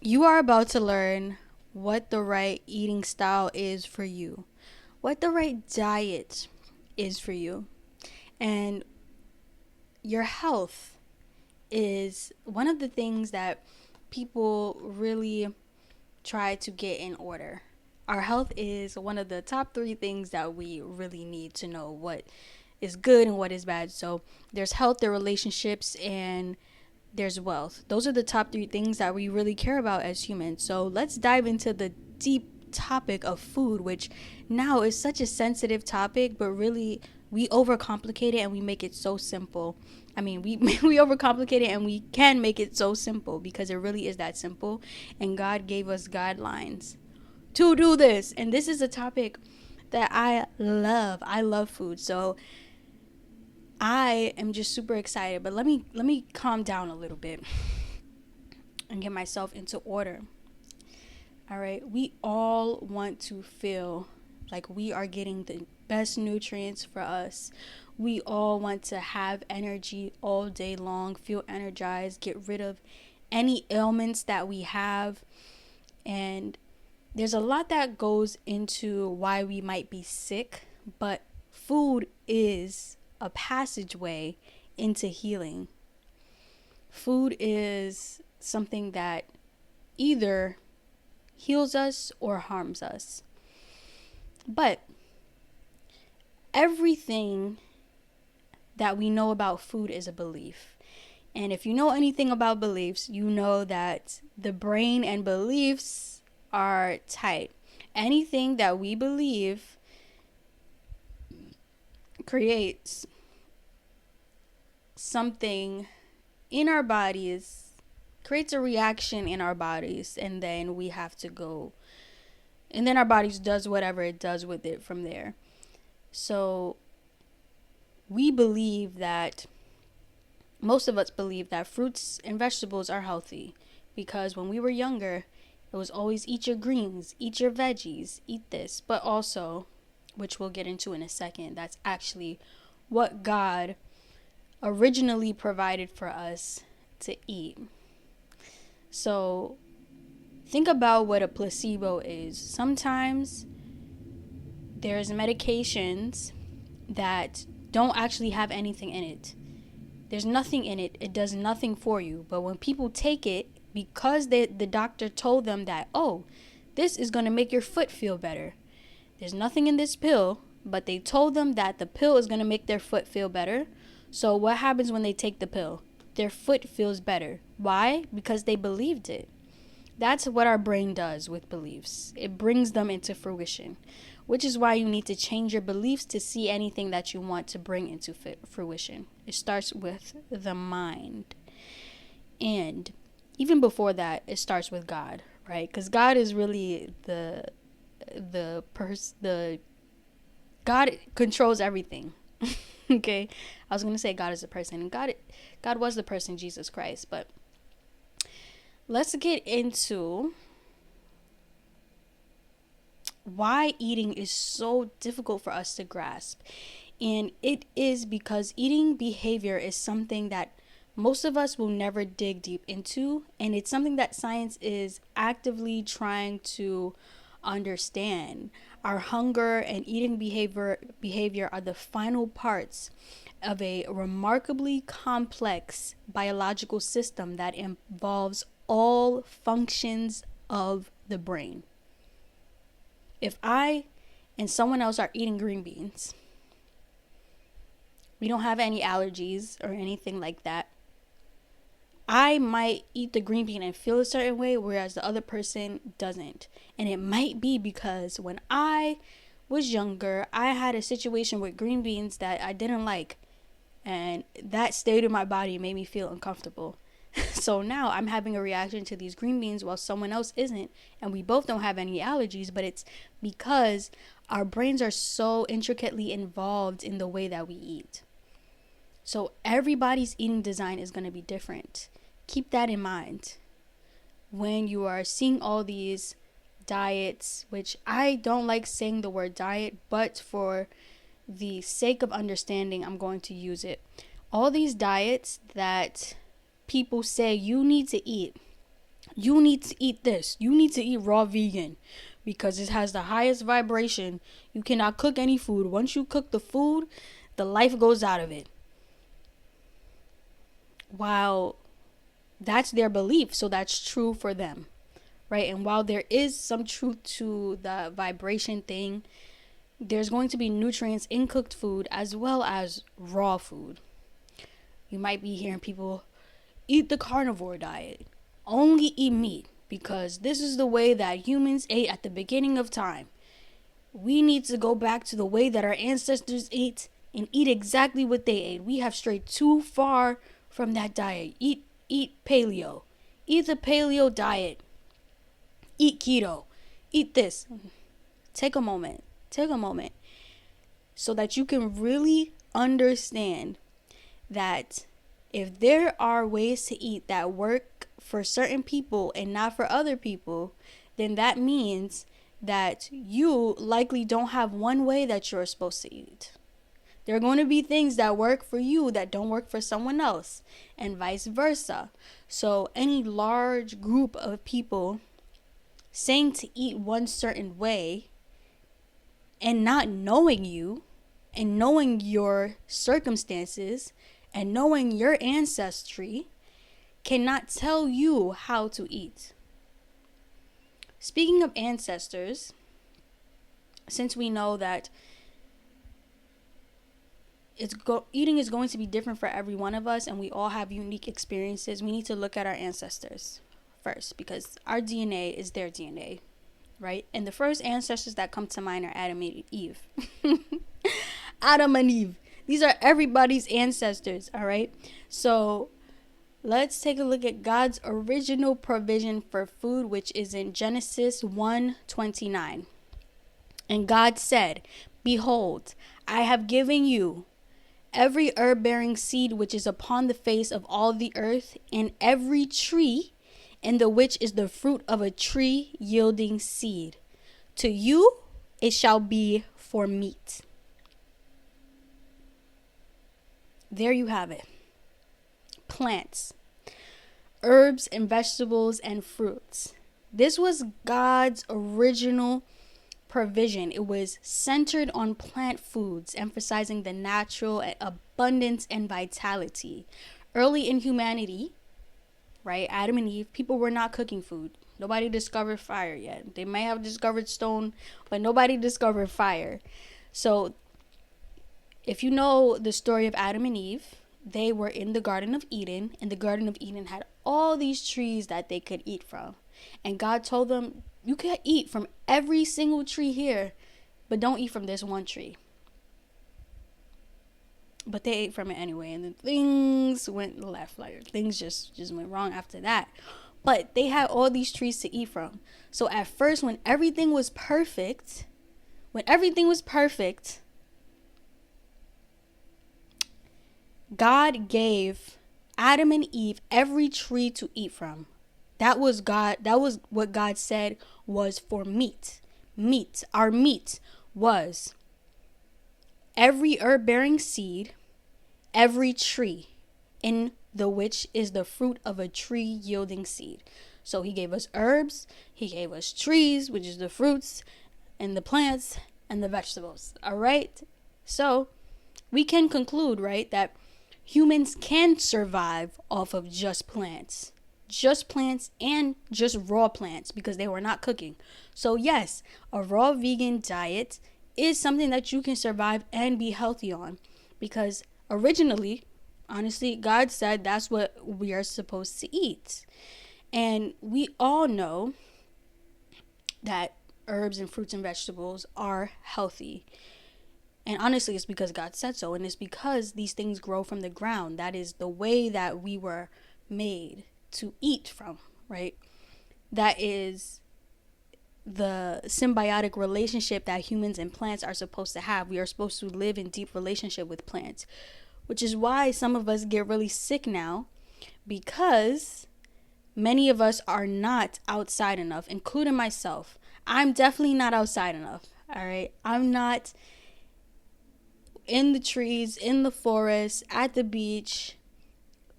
You are about to learn what the right eating style is for you, what the right diet is for you, and your health is one of the things that people really try to get in order. Our health is one of the top three things that we really need to know what is good and what is bad. So there's health, there are relationships, and there's wealth. Those are the top three things that we really care about as humans. So let's dive into the deep topic of food, which now is such a sensitive topic, but really we overcomplicate it and we make it so simple. I mean, we we overcomplicate it and we can make it so simple because it really is that simple. And God gave us guidelines to do this. And this is a topic that I love. I love food. So I am just super excited, but let me calm down a little bit and get myself into order. All right, we all want to feel like we are getting the best nutrients for us. We all want to have energy all day long, feel energized, get rid of any ailments that we have. And there's a lot that goes into why we might be sick, but food is a passageway into healing. Food is something that either heals us or harms us. But everything that we know about food is a belief. And if you know anything about beliefs, you know that the brain and beliefs are tight. Anything that we believe creates something in our bodies, creates a reaction in our bodies, and then we have to go, and then our bodies does whatever it does with it from there. So we believe that, most of us believe that fruits and vegetables are healthy because when we were younger, it was always eat your greens, eat your veggies, eat this. But also, which we'll get into in a second, that's actually what God originally provided for us to eat. So think about what a placebo is. Sometimes there's medications that don't actually have anything in it. There's nothing in it. It does nothing for you. But when people take it, because the doctor told them that, oh, this is going to make your foot feel better. There's nothing in this pill, but they told them that the pill is going to make their foot feel better. So what happens when they take the pill? Their foot feels better. Why? Because they believed it. That's what our brain does with beliefs. It brings them into fruition, which is why you need to change your beliefs to see anything that you want to bring into fruition. It starts with the mind. And even before that, it starts with God, right? Because God is really the God controls everything. Okay, I was gonna say God is a person, and God was the person, Jesus Christ. But let's get into why eating is so difficult for us to grasp. And it is because eating behavior is something that most of us will never dig deep into, and it's something that science is actively trying to understand. Our hunger and eating behavior are the final parts of a remarkably complex biological system that involves all functions of the brain. If I and someone else are eating green beans, we don't have any allergies or anything like that. I might eat the green bean and feel a certain way, whereas the other person doesn't. And it might be because when I was younger, I had a situation with green beans that I didn't like. And that stayed in my body and made me feel uncomfortable. So now I'm having a reaction to these green beans while someone else isn't. And we both don't have any allergies, but it's because our brains are so intricately involved in the way that we eat. So everybody's eating design is going to be different. Keep that in mind when you are seeing all these diets, which I don't like saying the word diet, but for the sake of understanding, I'm going to use it. All these diets that people say you need to eat, You need to eat this. You need to eat raw vegan because it has the highest vibration. You cannot cook any food. Once you cook the food, the life goes out of it. While that's their belief, so that's true for them, right? And while there is some truth to the vibration thing, there's going to be nutrients in cooked food as well as raw food. You might be hearing people eat the carnivore diet, only eat meat, because this is the way that humans ate at the beginning of time. We need to go back to the way that our ancestors ate and eat exactly what they ate. We have strayed too far from that diet. Eat paleo. Eat the paleo diet. Eat keto. Eat this. Take a moment. Take a moment so that you can really understand that if there are ways to eat that work for certain people and not for other people, then that means that you likely don't have one way that you're supposed to eat. There are going to be things that work for you that don't work for someone else, and vice versa. So any large group of people saying to eat one certain way and not knowing you and knowing your circumstances and knowing your ancestry cannot tell you how to eat. Speaking of ancestors, since we know that eating is going to be different for every one of us and we all have unique experiences, we need to look at our ancestors first because our DNA is their DNA, right? And the first ancestors that come to mind are Adam and Eve. Adam and Eve. These are everybody's ancestors, all right? So let's take a look at God's original provision for food, which is in Genesis 1:29. And God said, "Behold, I have given you every herb-bearing seed which is upon the face of all the earth, and every tree in the which is the fruit of a tree yielding seed. To you it shall be for meat." There you have it. Plants, herbs and vegetables and fruits. This was God's original provision. It was centered on plant foods, emphasizing the natural abundance and vitality. Early in humanity, right, Adam and Eve, people were not cooking food. Nobody discovered fire yet. They may have discovered stone, but nobody discovered fire. So if you know the story of Adam and Eve, they were in the Garden of Eden, and the Garden of Eden had all these trees that they could eat from. And God told them, you can eat from every single tree here, but don't eat from this one tree. But they ate from it anyway, and then things went left. Like things just went wrong after that. But they had all these trees to eat from. So at first, when everything was perfect, God gave Adam and Eve every tree to eat from. That was what God said was for meat. Meat. Our meat was every herb-bearing seed, every tree in the which is the fruit of a tree yielding seed. So he gave us herbs, he gave us trees, which is the fruits, and the plants, and the vegetables. All right? So we can conclude, right, that humans can survive off of just plants and just raw plants because they were not cooking. So yes, a raw vegan diet is something that you can survive and be healthy on because originally, honestly, God said that's what we are supposed to eat. And we all know that herbs and fruits and vegetables are healthy. And honestly, it's because God said so. And it's because these things grow from the ground. That is the way that we were made to eat from, right? That is the symbiotic relationship that humans and plants are supposed to have. We are supposed to live in deep relationship with plants, which is why some of us get really sick now because many of us are not outside enough, including myself. I'm definitely not outside enough, all right? I'm not in the trees, in the forest, at the beach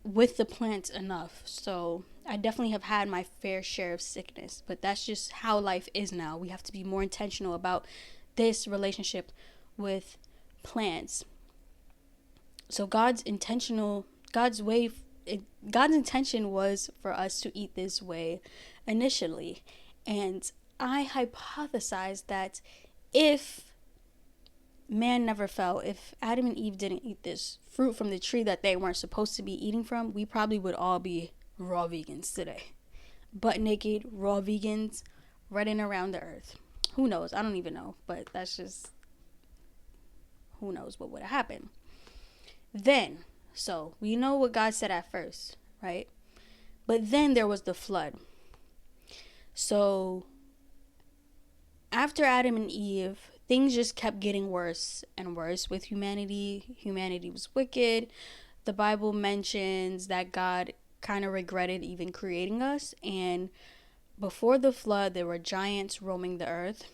with the plants enough. So I definitely have had my fair share of sickness, but that's just how life is now. We have to be more intentional about this relationship with plants. So God's way, God's intention was for us to eat this way initially. And I hypothesized that if man never fell, if Adam and Eve didn't eat this fruit from the tree that they weren't supposed to be eating from, we probably would all be raw vegans today. Butt naked, raw vegans, running around the earth. Who knows? I don't even know. But that's just, who knows what would have happened. Then, so we know what God said at first, right? But then there was the flood. So after Adam and Eve, things just kept getting worse and worse with humanity. Humanity was wicked. The Bible mentions that God kind of regretted even creating us. And before the flood, there were giants roaming the earth.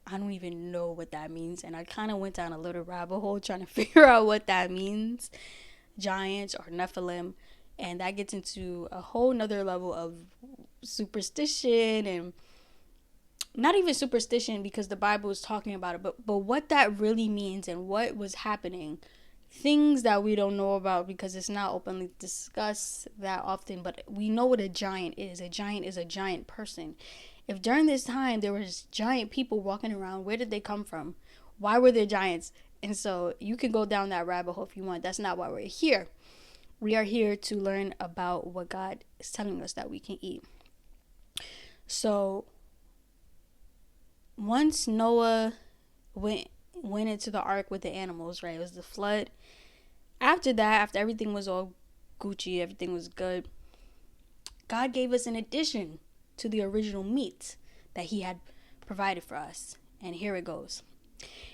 I don't even know what that means. And I kind of went down a little rabbit hole trying to figure out what that means. Giants or Nephilim. And that gets into a whole nother level of superstition, and not even superstition because the Bible is talking about it, but what that really means and what was happening. Things that we don't know about because it's not openly discussed that often, but we know what a giant is. A giant is a giant person. If during this time there was giant people walking around, where did they come from? Why were there giants? And so you can go down that rabbit hole if you want. That's not why we're here. We are here to learn about what God is telling us that we can eat. So once Noah went into the ark with the animals, right? It was the flood. After that, after everything was all Gucci, everything was good, God gave us an addition to the original meat that he had provided for us. And here it goes.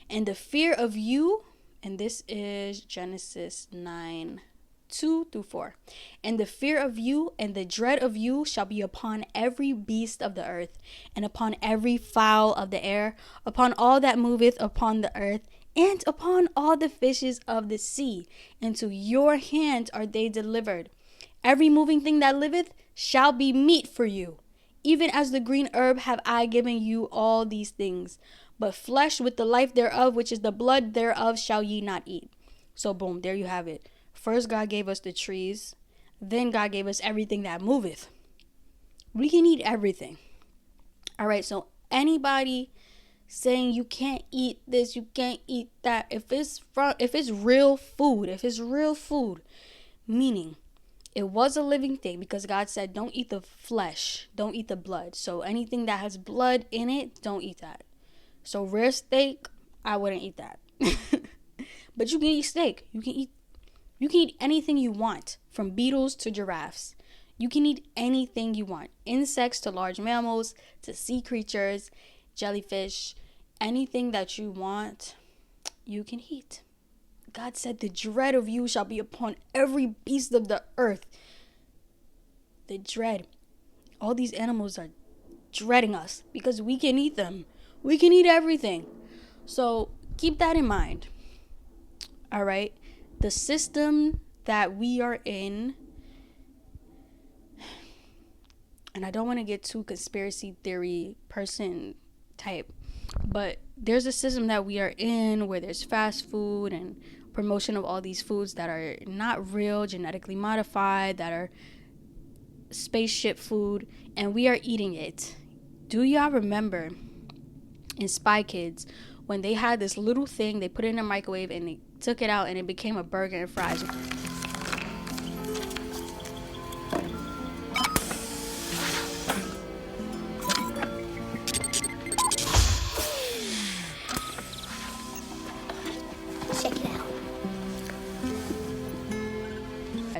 And the fear of you, and this is Genesis 9:2-4. And the fear of you and the dread of you shall be upon every beast of the earth, and upon every fowl of the air, upon all that moveth upon the earth, and upon all the fishes of the sea. Into your hand are they delivered. Every moving thing that liveth shall be meat for you. Even as the green herb have I given you all these things. But flesh with the life thereof, which is the blood thereof, shall ye not eat. So boom, there you have it. First, God gave us the trees. Then God gave us everything that moveth. We can eat everything. All right, so anybody saying you can't eat this, you can't eat that, if it's real food, meaning it was a living thing, because God said don't eat the flesh, don't eat the blood. So anything that has blood in it, don't eat that. So rare steak, I wouldn't eat that. But you can eat steak. You can eat anything you want, from beetles to giraffes. You can eat anything you want. Insects to large mammals to sea creatures, jellyfish, anything that you want, you can eat. God said the dread of you shall be upon every beast of the earth. The dread. All these animals are dreading us because we can eat them. We can eat everything. So keep that in mind. All right. The system that we are in, and I don't want to get too conspiracy theory person type, but there's a system that we are in where there's fast food and promotion of all these foods that are not real, genetically modified, that are spaceship food, and we are eating it. Do y'all remember in Spy Kids when they had this little thing, they put it in a microwave and they took it out and it became a burger and fries? Check it out.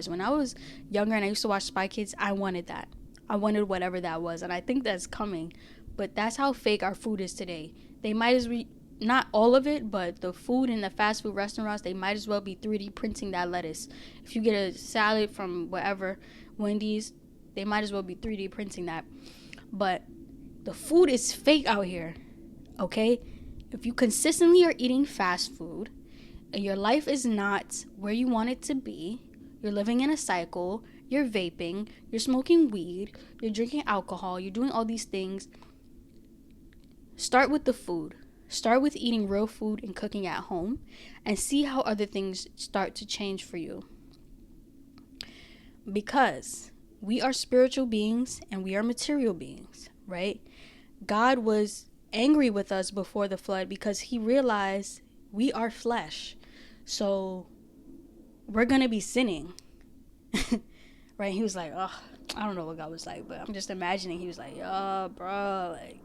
When I was younger and I used to watch Spy Kids, I wanted that. I wanted whatever that was, and I think that's coming. But that's how fake our food is today. They might as well, not all of it, but the food in the fast food restaurants, they might as well be 3D printing that lettuce. If you get a salad from whatever, Wendy's, they might as well be 3D printing that. But the food is fake out here, okay? If you consistently are eating fast food and your life is not where you want it to be, you're living in a cycle, you're vaping, you're smoking weed, you're drinking alcohol, you're doing all these things. Start with the food. Start with eating real food and cooking at home, and see how other things start to change for you. Because we are spiritual beings and we are material beings, right? God was angry with us before the flood because he realized we are flesh. So we're going to be sinning. Right? He was like, oh, I don't know what God was like, but I'm just imagining he was like, oh, bro, like,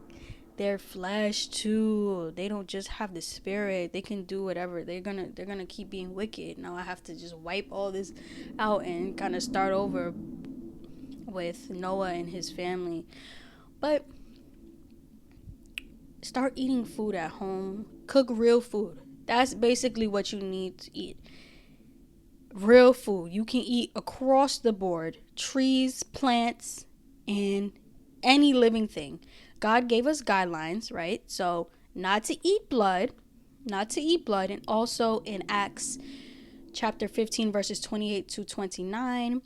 they're flesh too. They don't just have the spirit. They can do whatever. They're gonna keep being wicked. Now I have to just wipe all this out and kind of start over with Noah and his family. But start eating food at home. Cook real food. That's basically what you need to eat. Real food. You can eat across the board. Trees, plants, and any living thing. God gave us guidelines, right? So not to eat blood. And also in Acts chapter 15 verses 28 to 29,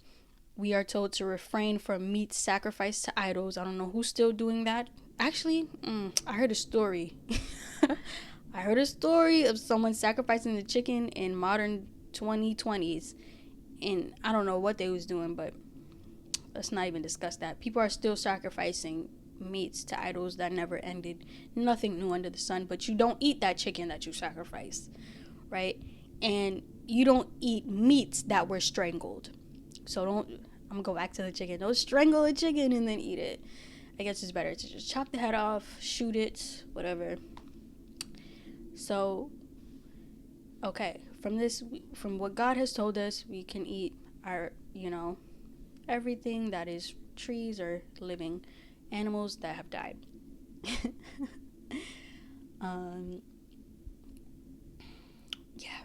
we are told to refrain from meat sacrificed to idols. I don't know who's still doing that. Actually, I heard a story. I heard a story of someone sacrificing the chicken in modern 2020s. And I don't know what they was doing, but let's not even discuss that. People are still sacrificing meats to idols that never ended. Nothing new under the sun. But you don't eat that chicken that you sacrificed, right? And you don't eat meats that were strangled. So I'm gonna go back to the chicken. Don't strangle a chicken and then eat it. I guess it's better to just chop the head off, shoot it, whatever. So, okay, from what God has told us, we can eat our, everything that is trees or living animals that have died. Yeah.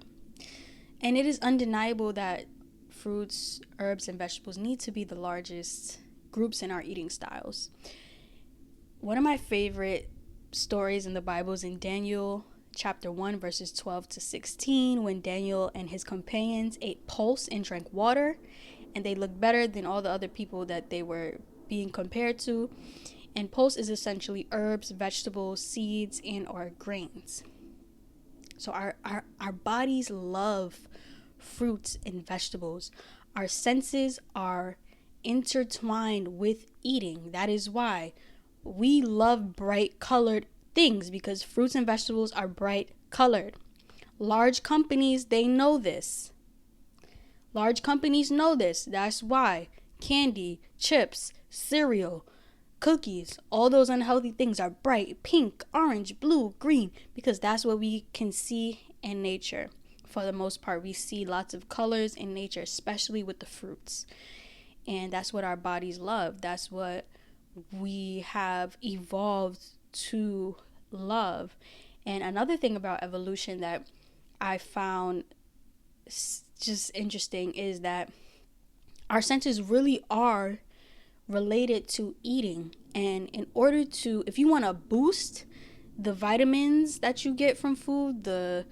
And it is undeniable that fruits, herbs, and vegetables need to be the largest groups in our eating styles. One of my favorite stories in the Bible is in Daniel chapter 1 verses 12 to 16, when Daniel and his companions ate pulse and drank water, and they looked better than all the other people that they were being compared to. And pulse is essentially herbs, vegetables, seeds, and or grains. So our bodies love fruits and vegetables. Our senses are intertwined with eating. That is why we love bright colored things, because fruits and vegetables are bright colored. Large companies, they know this. That's why candy, chips, cereal, cookies, all those unhealthy things are bright pink, orange, blue, green, because that's what we can see in nature. For the most part, we see lots of colors in nature, especially with the fruits. And that's what our bodies love. That's what we have evolved to love. And another thing about evolution that I found just interesting is that our senses really are related to eating. And in order to, if you want to boost the vitamins that you get from food, the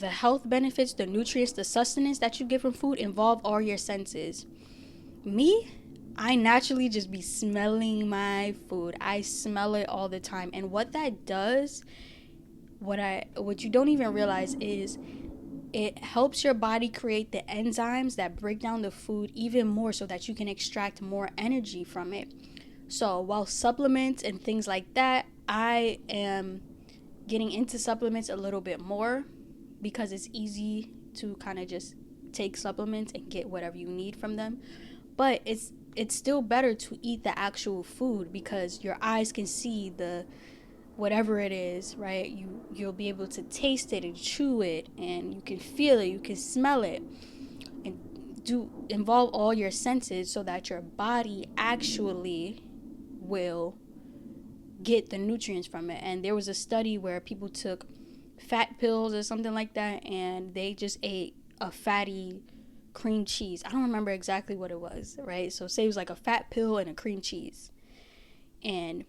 health benefits, the nutrients, the sustenance that you get from food, involve all your senses. Me, I naturally just be smelling my food. I smell it all the time. And what that does, what you don't even realize is it helps your body create the enzymes that break down the food even more, so that you can extract more energy from it. So while supplements and things like that, I am getting into supplements a little bit more, because it's easy to kind of just take supplements and get whatever you need from them. But it's still better to eat the actual food, because your eyes can see the whatever it is, right? You'll be able to taste it and chew it, and you can feel it, you can smell it, and involve all your senses so that your body actually will get the nutrients from it. And there was a study where people took fat pills or something like that, and they just ate a fatty cream cheese. I don't remember exactly what it was, right? So say it was like a fat pill and a cream cheese, and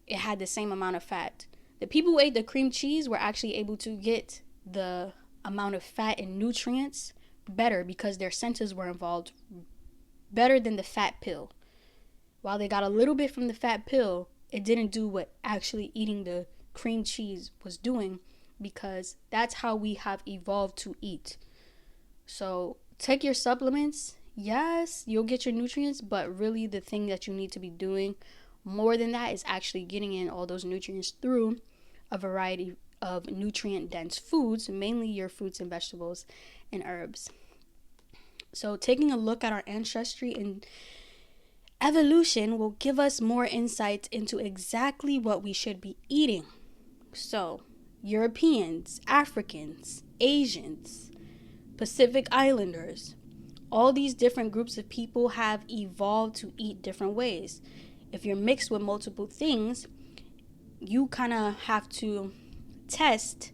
it had the same amount of fat. The people who ate the cream cheese were actually able to get the amount of fat and nutrients better, because their senses were involved better than the fat pill. While they got a little bit from the fat pill, it didn't do what actually eating the cream cheese was doing, because that's how we have evolved to eat. So take your supplements. Yes, you'll get your nutrients, but really the thing that you need to be doing more than that is actually getting in all those nutrients through a variety of nutrient dense foods, mainly your fruits and vegetables and herbs. So taking a look at our ancestry and evolution will give us more insights into exactly what we should be eating. So Europeans, Africans, Asians, Pacific Islanders, all these different groups of people have evolved to eat different ways. If you're mixed with multiple things, you kind of have to test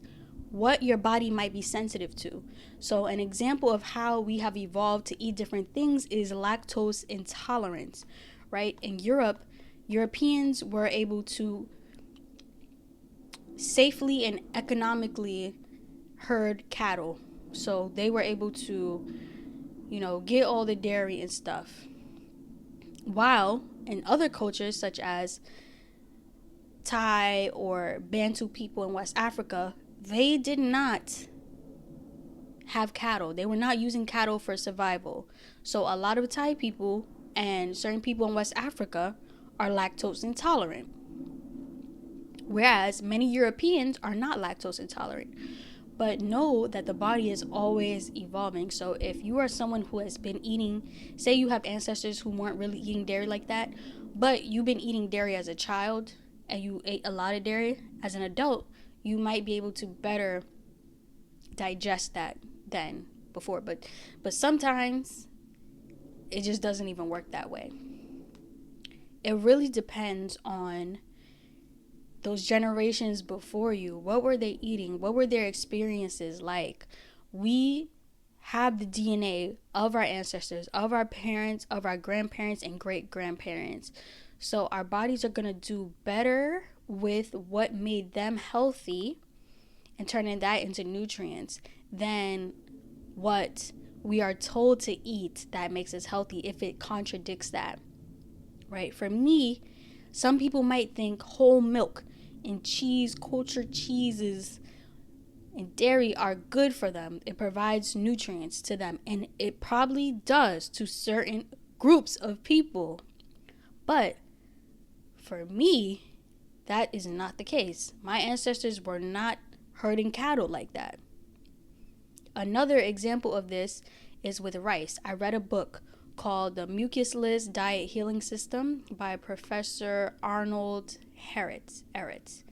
what your body might be sensitive to. So an example of how we have evolved to eat different things is lactose intolerance, right? In Europe, Europeans were able to safely and economically herd cattle. So they were able to, get all the dairy and stuff. While in other cultures, such as Thai or Bantu people in West Africa, they did not have cattle. They were not using cattle for survival. So a lot of Thai people and certain people in West Africa are lactose intolerant, whereas many Europeans are not lactose intolerant. But know that the body is always evolving. So if you are someone who has been eating, say you have ancestors who weren't really eating dairy like that, but you've been eating dairy as a child and you ate a lot of dairy as an adult, you might be able to better digest that than before. But sometimes it just doesn't even work that way. It really depends on those generations before you. What were they eating? What were their experiences like? We have the DNA of our ancestors, of our parents, of our grandparents and great grandparents. So our bodies are going to do better with what made them healthy and turning that into nutrients than what we are told to eat that makes us healthy if it contradicts that, right? For me, some people might think whole milk and cheese, cultured cheeses, and dairy are good for them. It provides nutrients to them, and it probably does to certain groups of people. But for me, that is not the case. My ancestors were not herding cattle like that. Another example of this is with rice. I read a book called The Mucusless Diet Healing System by Professor Arnold Ehret.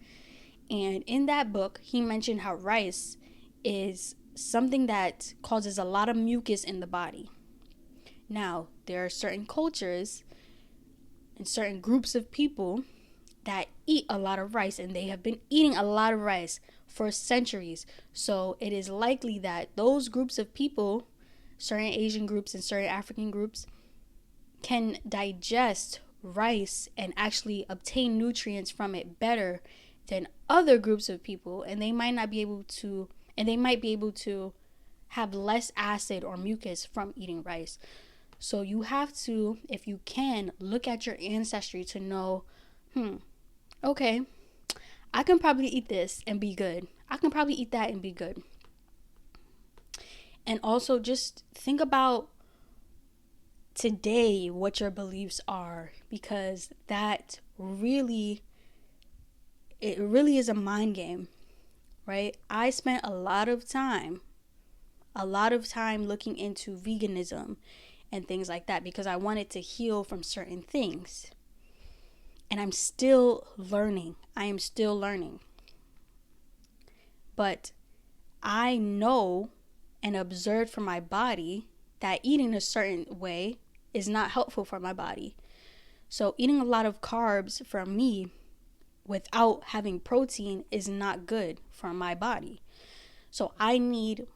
And in that book, he mentioned how rice is something that causes a lot of mucus in the body. Now, there are certain cultures and certain groups of people that eat a lot of rice, and they have been eating a lot of rice for centuries. So it is likely that those groups of people, certain Asian groups and certain African groups, can digest rice and actually obtain nutrients from it better than other groups of people, and they might be able to have less acid or mucus from eating rice. So you have to, if you can, look at your ancestry to know, okay, I can probably eat this and be good. I can probably eat that and be good. And also just think about today what your beliefs are, because it really is a mind game, right? I spent a lot of time looking into veganism and things like that because I wanted to heal from certain things. And I'm still learning. But I know and observed from my body that eating a certain way is not helpful for my body. So eating a lot of carbs for me without having protein is not good for my body. So I need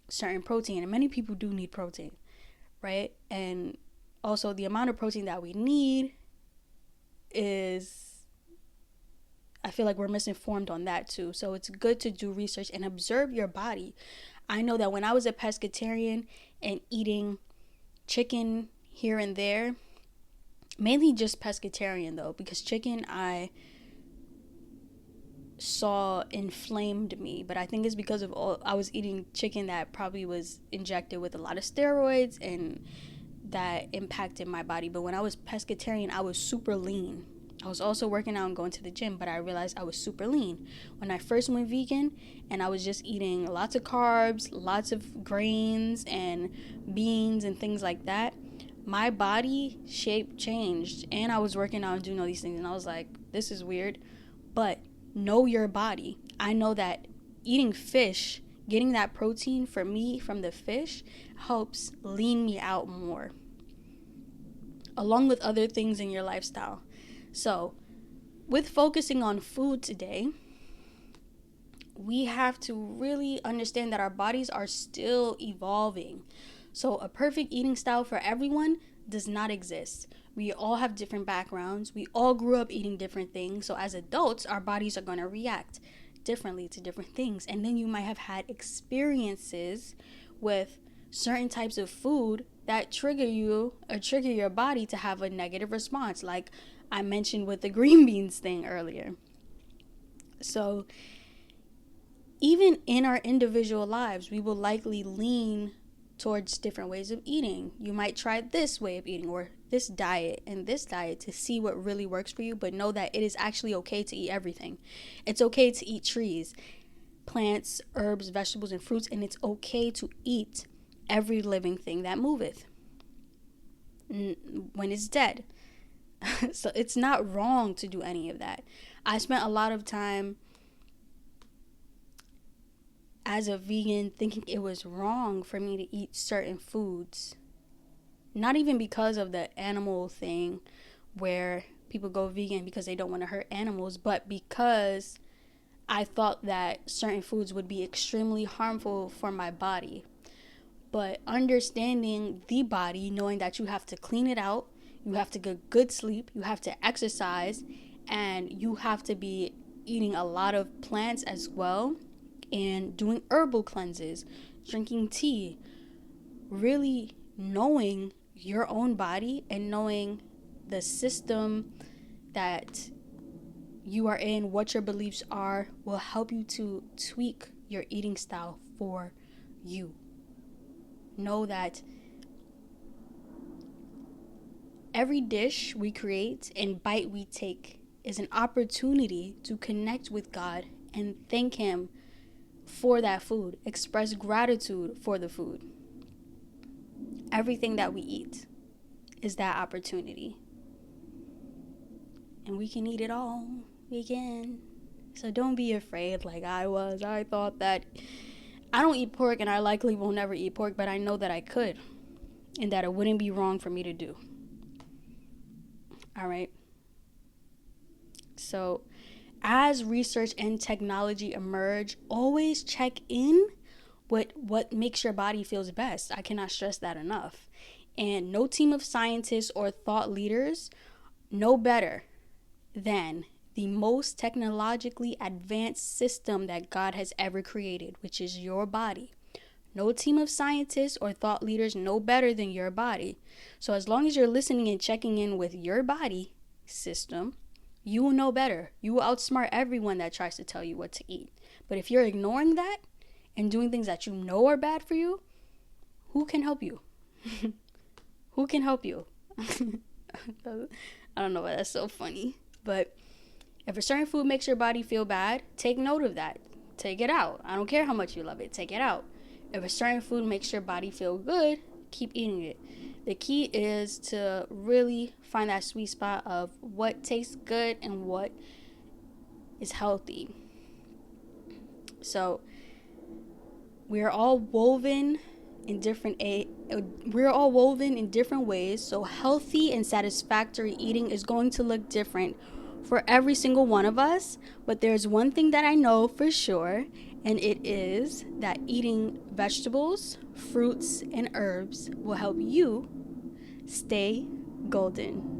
certain protein, and many people do need protein, right? And also the amount of protein that we need is, I feel like we're misinformed on that too. So it's good to do research and observe your body. I know that when I was a pescatarian and eating chicken here and there. Mainly just pescatarian though, because chicken I saw inflamed me, but I think it's because of all I was eating chicken that probably was injected with a lot of steroids and that impacted my body. But when I was pescatarian, I was super lean. I was also working out and going to the gym, but I realized I was super lean. When I first went vegan and I was just eating lots of carbs, lots of grains and beans and things like that, my body shape changed, and I was working out and doing all these things, and I was like, this is weird. But know your body. I know that eating fish, getting that protein for me from the fish, helps lean me out more, along with other things in your lifestyle. So, with focusing on food today, we have to really understand that our bodies are still evolving. So, a perfect eating style for everyone does not exist. We all have different backgrounds. We all grew up eating different things. So, as adults, our bodies are going to react differently to different things. And then you might have had experiences with certain types of food that trigger you or trigger your body to have a negative response, like I mentioned with the green beans thing earlier. So even in our individual lives, we will likely lean towards different ways of eating. You might try this way of eating or this diet and this diet to see what really works for you, but know that it is actually okay to eat everything. It's okay to eat trees, plants, herbs, vegetables, and fruits, and it's okay to eat every living thing that moveth when it's dead. So it's not wrong to do any of that. I spent a lot of time as a vegan thinking it was wrong for me to eat certain foods. Not even because of the animal thing where people go vegan because they don't want to hurt animals, but because I thought that certain foods would be extremely harmful for my body. But understanding the body, knowing that you have to clean it out, you have to get good sleep, you have to exercise, and you have to be eating a lot of plants as well, and doing herbal cleanses, drinking tea, really knowing your own body and knowing the system that you are in, what your beliefs are, will help you to tweak your eating style for you. Know that every dish we create and bite we take is an opportunity to connect with God and thank Him for that food. Express gratitude for the food. Everything that we eat is that opportunity. And we can eat it all. We can. So don't be afraid like I was. I thought that I don't eat pork and I likely will never eat pork, but I know that I could and that it wouldn't be wrong for me to do. All right. So as research and technology emerge, always check in with what makes your body feels best. I cannot stress that enough. And no team of scientists or thought leaders know better than the most technologically advanced system that God has ever created, which is your body. No team of scientists or thought leaders know better than your body. So as long as you're listening and checking in with your body system, you will know better. You will outsmart everyone that tries to tell you what to eat. But if you're ignoring that and doing things that you know are bad for you, who can help you? Who can help you? I don't know why that's so funny. But if a certain food makes your body feel bad, take note of that. Take it out. I don't care how much you love it. Take it out. If a certain food makes your body feel good, keep eating it. The key is to really find that sweet spot of what tastes good and what is healthy. So we're all woven in different ways. So healthy and satisfactory eating is going to look different for every single one of us. But there's one thing that I know for sure, and it is that eating vegetables, fruits, and herbs will help you stay golden.